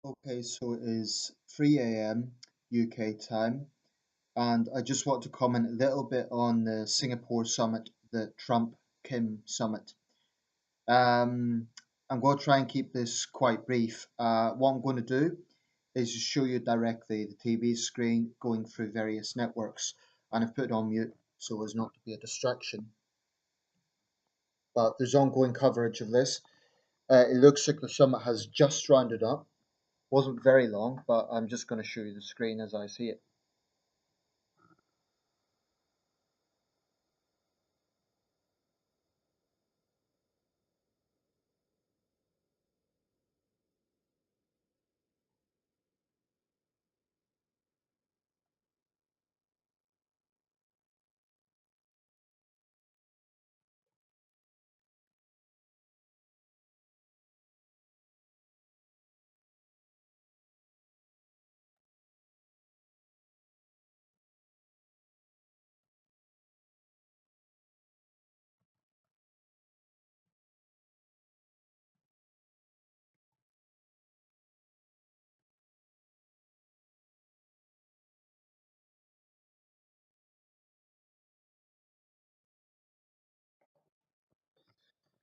Okay, so it is 3 a.m. UK time, and I just want to comment a little bit on the Singapore summit, the Trump Kim summit. Um, I'm going to try and keep this quite brief. What I'm going to do is just show you directly the TV screen going through various networks, and I've put it on mute so as not to be a distraction. But there's ongoing coverage of this. It looks like the summit has just rounded up. Wasn't very long, but I'm just going to show you the screen as I see it.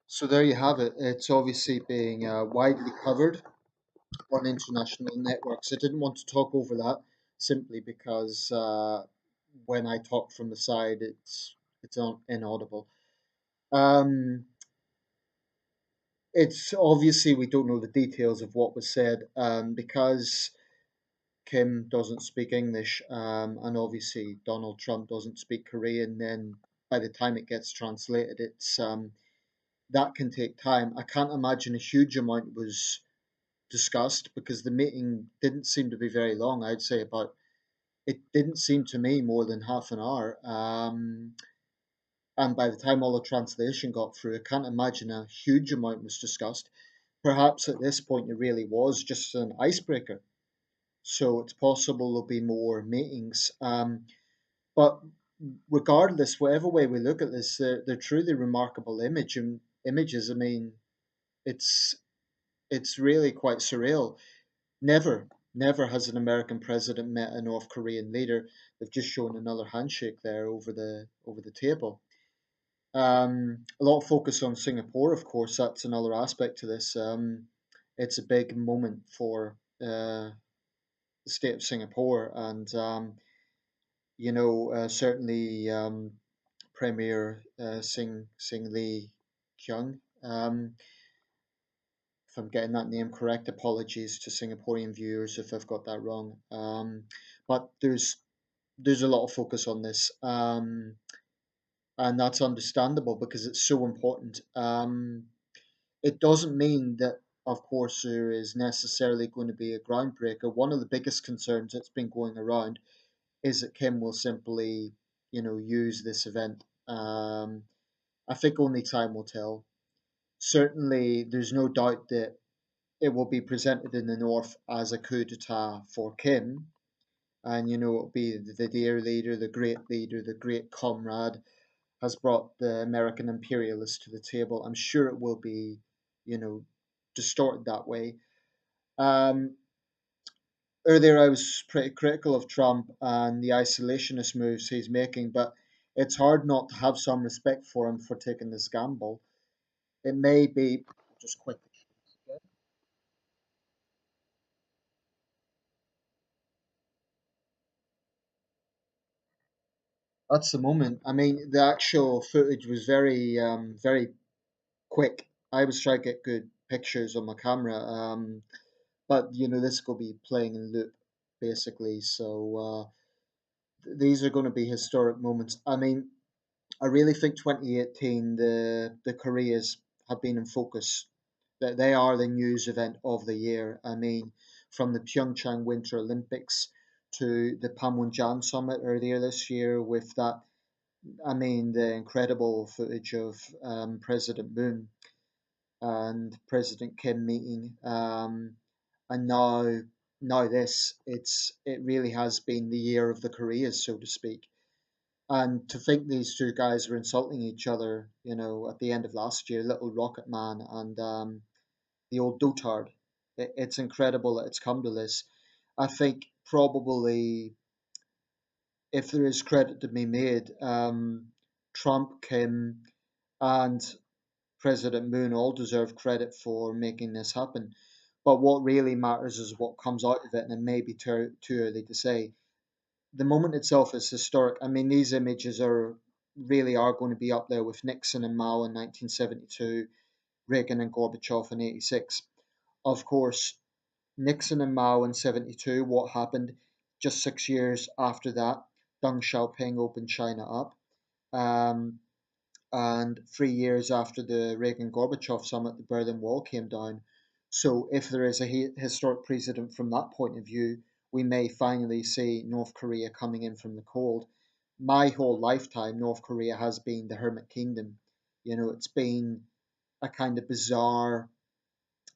So there you have it. It's obviously being widely covered on international networks. I didn't want to talk over that simply because when I talk from the side, it's inaudible. Um, it's obviously we don't know the details of what was said because Kim doesn't speak English and obviously Donald Trump doesn't speak Korean. Then by the time it gets translated, it's that can take time. I can't imagine a huge amount was discussed because the meeting didn't seem to be very long. I'd say about it didn't seem to me more than half an hour. And by the time all the translation got through, I can't imagine a huge amount was discussed. Perhaps at this point it really was just an icebreaker. So it's possible there'll be more meetings. But regardless, whatever way we look at this, they're truly remarkable images. I mean, it's it's really quite surreal. Never, never has an American president met a North Korean leader. They've just shown another handshake there over the table. A lot of focus on Singapore, of course. That's another aspect to this. It's a big moment for the state of Singapore, and certainly Premier Sing Lee Kyung. If I'm getting that name correct, apologies to Singaporean viewers if I've got that wrong. But there's a lot of focus on this, and that's understandable because it's so important. It doesn't mean that, of course, there is necessarily going to be a groundbreaker. One of the biggest concerns that's been going around is that Kim will simply, use this event. I think only time will tell. Certainly, there's no doubt that it will be presented in the North as a coup d'etat for Kim, and it'll be the dear leader, the great leader, the great comrade has brought the American imperialists to the table. I'm sure it will be, you know, distorted that way. Um, Earlier, I was pretty critical of Trump and the isolationist moves he's making, but it's hard not to have some respect for him for taking this gamble. It may be just quickly. That's the moment. I mean, the actual footage was very quick. I was trying to get good pictures on my camera, but this could be playing in loop basically. So these are going to be historic moments. I mean, I really think 2018 the Koreas have been in focus. That they are the news event of the year. I mean, from the Pyeongchang Winter Olympics to the Panmunjom summit earlier this year with that. I mean, the incredible footage of President Moon and President Kim meeting, and now this. It really has been the year of the Koreas, so to speak. And to think these two guys were insulting each other, at the end of last year, Little Rocket Man and the old dotard. It's incredible that it's come to this. I think probably if there is credit to be made, Trump, Kim, and President Moon all deserve credit for making this happen. But what really matters is what comes out of it, and it may be too early to say. The moment itself is historic. I mean, these images are going to be up there with Nixon and Mao in 1972, Reagan and Gorbachev in 86. Of course, Nixon and Mao in 72, what happened? Just 6 years after that, Deng Xiaoping opened China up. Um, and 3 years after the Reagan Gorbachev summit, the Berlin Wall came down. So, if there is a historic precedent from that point of view, we may finally see North Korea coming in from the cold. My whole lifetime, North Korea has been the hermit kingdom. It's been a kind of bizarre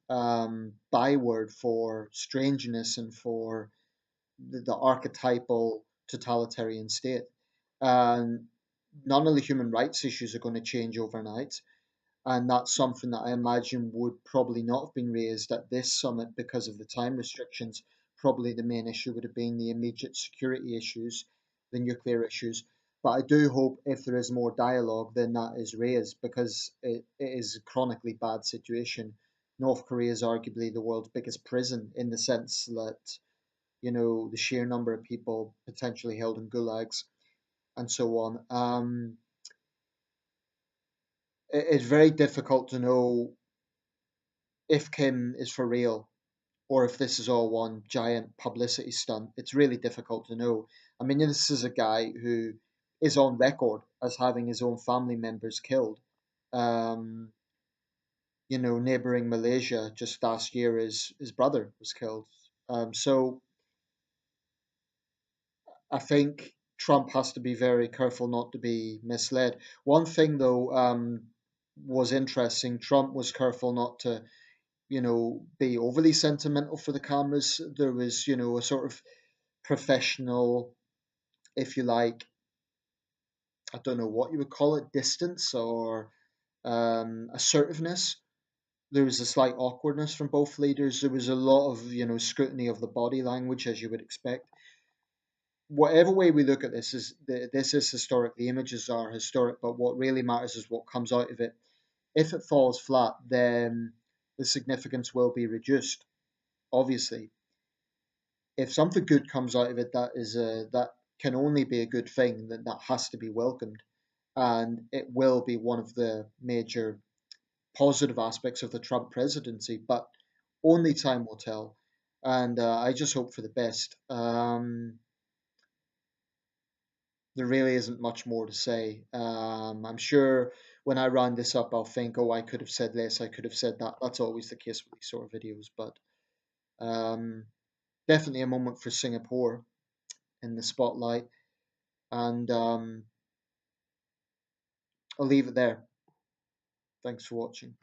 byword for strangeness and for the archetypal totalitarian state. And none of the human rights issues are going to change overnight. And that's something that I imagine would probably not have been raised at this summit because of the time restrictions. Probably the main issue would have been the immediate security issues, the nuclear issues. But I do hope if there is more dialogue, then that is raised because it is a chronically bad situation. North Korea is arguably the world's biggest prison in the sense that, the sheer number of people potentially held in gulags and so on. It's very difficult to know if Kim is for real or if this is all one giant publicity stunt. It's really difficult to know. I mean, this is a guy who is on record as having his own family members killed. Um, Neighboring Malaysia just last year, his brother was killed. So I think Trump has to be very careful not to be misled. One thing, though, was interesting. Trump was careful not to, be overly sentimental for the cameras. There was, a sort of professional, if you like, I don't know what you would call it, distance or assertiveness. There was a slight awkwardness from both leaders. There was a lot of, scrutiny of the body language, as you would expect. Whatever way we look at this, this is historic. The images are historic, but what really matters is what comes out of it. If it falls flat, then the significance will be reduced. Obviously, if something good comes out of it, that can only be a good thing. That has to be welcomed, and it will be one of the major positive aspects of the Trump presidency. But only time will tell, and I just hope for the best. There really isn't much more to say. I'm sure when I round this up, I'll think, oh, I could have said this, I could have said that. That's always the case with these sort of videos, but um, definitely a moment for Singapore in the spotlight. And I'll leave it there. Thanks for watching.